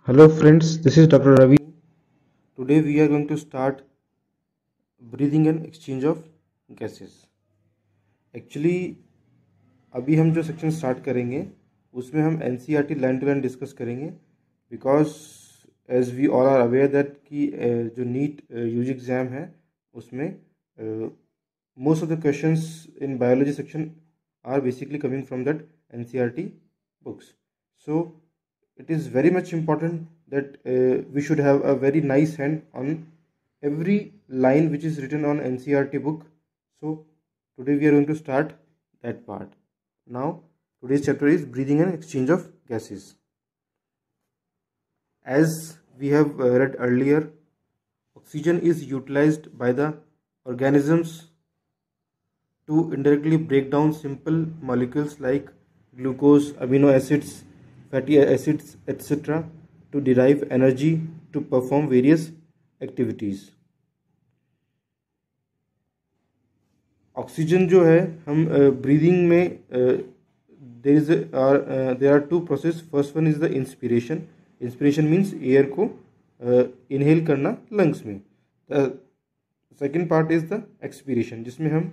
Hello friends, this is Dr. Ravi. Today we are going to start breathing and exchange of gases. Actually अभी हम जो section start करेंगे उसमें हम NCERT line to line discuss करेंगे because as we all are aware that कि जो NEET UG exam है उसमें most of the questions in biology section are basically coming from that NCERT books. So it is very much important that we should have a very nice hand on every line which is written on NCERT book. So today we are going to start that part. Now today's chapter is breathing and exchange of gases. As we have read earlier, oxygen is utilized by the organisms to indirectly break down simple molecules like glucose, amino acids, fatty acids, etc. to derive energy to perform various activities. Oxygen जो है हम breathing में there are two process. First one is the inspiration. Inspiration means air को inhale करना lungs में. Second part is the expiration जिसमें हम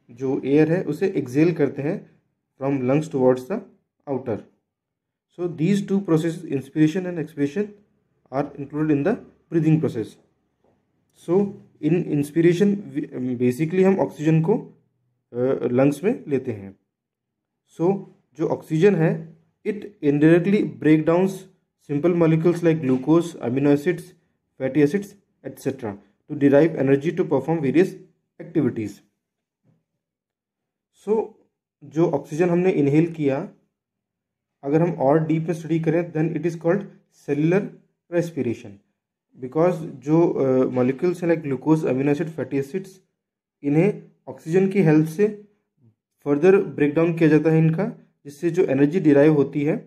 जो एयर है उसे एक्सेल करते हैं from lungs towards the outer. So these two processes, inspiration and expiration, are included in the breathing process. So in inspiration basically हम ऑक्सीजन को लंग्स में लेते हैं. So जो ऑक्सीजन है it indirectly break downs simple molecules like glucose, amino acids, fatty acids, etc. to derive energy to perform various activities. So जो oxygen हमने inhale किया, अगर हम और डीप में स्टडी करें then it is called cellular respiration. Because जो molecules हैं like glucose, amino acid, fatty acids, इन्हें ऑक्सीजन की हेल्प से फर्दर ब्रेक डाउन किया जाता है इनका, जिससे जो एनर्जी डिराइव होती है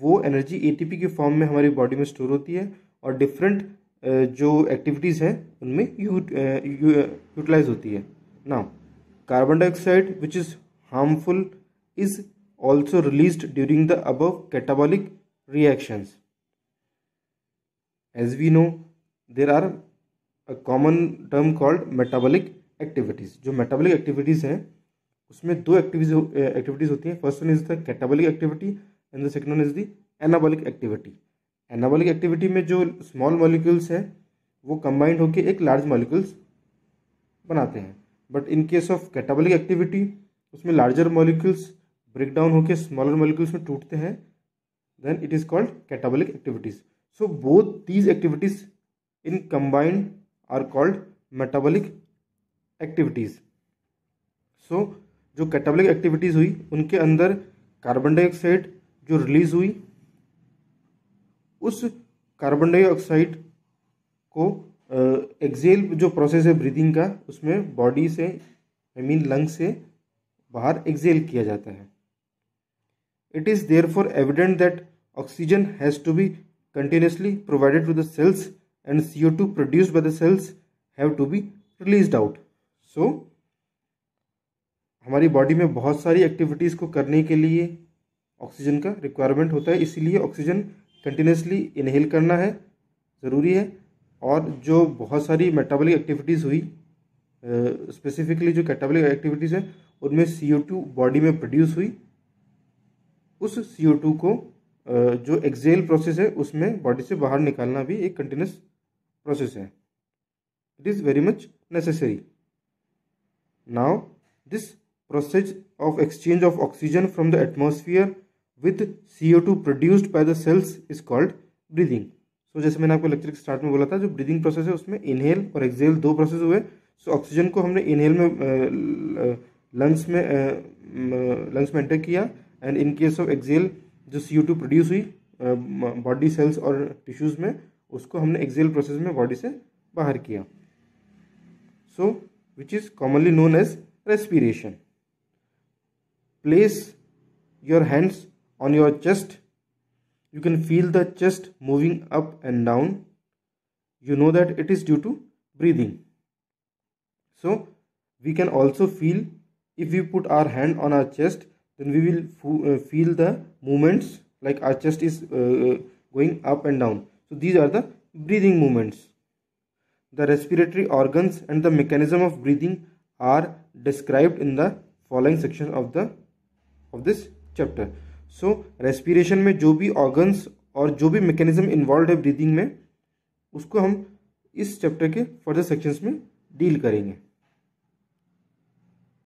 वो एनर्जी एटीपी के फॉर्म में हमारी बॉडी में स्टोर होती है और डिफरेंट जो एक्टिविटीज़ हैं उनमें यूटिलाइज होती है. Now carbon dioxide which is harmful is also released during the above catabolic reactions. As we know, there are a common term called metabolic activities. जो metabolic activities हैं उसमें दो activities होती हैं. First one is the catabolic activity and the second one is the anabolic activity. Anabolic activity में जो small molecules हैं वो combined होके एक large molecules बनाते हैं. But in case of catabolic activity उसमें larger molecules ब्रेक डाउन होकर स्मॉलर मॉलिक्यूल्स में टूटते हैं, then it is called catabolic activities. So both these activities in combined are called metabolic activities. So जो catabolic activities हुई उनके अंदर carbon dioxide जो रिलीज हुई, उस कार्बन डाइऑक्साइड को एक्सेल जो प्रोसेस है ब्रीदिंग का उसमें बॉडी से लंग से बाहर एक्सेल किया जाता है. It is therefore evident that oxygen has to be continuously provided to the cells and CO2 produced by the cells have to be released out. So हमारी बॉडी में बहुत सारी एक्टिविटीज़ को करने के लिए ऑक्सीजन का रिक्वायरमेंट होता है, इसीलिए ऑक्सीजन कंटिन्यूसली इनहेल करना है ज़रूरी है. और जो बहुत सारी मेटाबॉलिक एक्टिविटीज़ हुई, स्पेसिफिकली जो कैटाबॉलिक एक्टिविटीज़ हैं उनमें CO2 बॉडी में प्रोड्यूस हुई, उस CO2 को जो एक्सेल प्रोसेस है उसमें बॉडी से बाहर निकालना भी एक कंटिन्यूस प्रोसेस है. It is very much necessary. Now this process of exchange of oxygen from the atmosphere with CO2 produced by the cells is called breathing. So जैसे मैंने आपको लेक्चर के स्टार्ट में बोला था, जो ब्रीदिंग प्रोसेस है उसमें इनहेल और एक्सेल दो प्रोसेस हुए. सो ऑक्सीजन को हमने इनहेल में लंग्स में एंटर किया, and in case of exhale जो CO2 प्रोड्यूस हुई बॉडी सेल्स और टिश्यूज़ में, उसको हमने एक्सेल प्रोसेस में बॉडी से बाहर किया. So which is commonly known as respiration. Place your hands on your chest. You can feel the chest moving up and down. You know that it is due to breathing. So we can also feel, if we put our hand on our chest, then we will feel the movements, like our chest is going up and down. So these are the breathing movements. The respiratory organs and the mechanism of breathing are described in the following section of this chapter. So respiration में जो भी organs और जो भी mechanism involved है breathing में, उसको हम इस चैप्टर के फर्दर सेक्शंस में डील करेंगे.